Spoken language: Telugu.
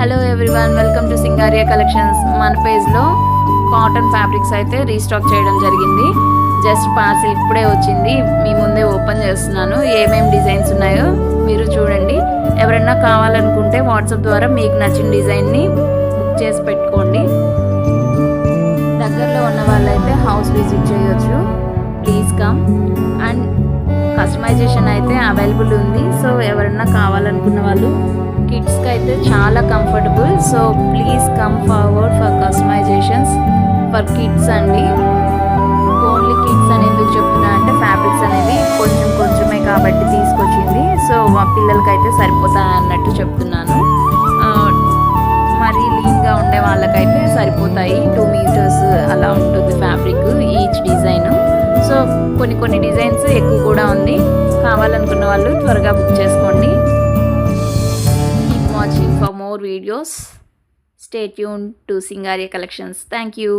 Hello everyone, welcome to Singaria collections. మన పేజ్లో కాటన్ ఫ్యాబ్రిక్స్ అయితే రీస్టాక్ చేయడం జరిగింది. జస్ట్ పార్సిల్ ఇప్పుడే వచ్చింది, మీ ముందే ఓపెన్ చేస్తున్నాను. ఏమేమి డిజైన్స్ ఉన్నాయో మీరు చూడండి. ఎవరైనా కావాలనుకుంటే వాట్సాప్ ద్వారా మీకు నచ్చిన డిజైన్ని బుక్ చేసి పెట్టుకోండి. దగ్గరలో ఉన్న వాళ్ళైతే హౌస్ విజిట్ చేయొచ్చు. Please come. అండ్ కస్టమైజేషన్ అయితే అవైలబుల్ ఉంది. సో ఎవరైనా కావాలనుకున్న వాళ్ళు, కిడ్స్కి అయితే చాలా comfortable. So please come forward for customisations for kids అండి. ఓన్లీ కిడ్స్ అని ఎందుకు చెప్తున్నా అంటే ఫ్యాబ్రిక్స్ అనేవి కొంచెమే కాబట్టి తీసుకొచ్చింది. సో పిల్లలకి అయితే సరిపోతాయి అన్నట్టు చెప్తున్నాను. మరీ లీన్గా ఉండే వాళ్ళకైతే సరిపోతాయి. 2 మీటర్స్ అలా ఉంటుంది ఫ్యాబ్రిక్ ఈచ్ డిజైన్. సో కొన్ని డిజైన్స్ ఎక్కువ కూడా ఉంది. కావాలనుకున్న వాళ్ళు త్వరగా బుక్ చేసుకోండి. Watching for more videos. Stay tuned to Singaria Collections. Thank you.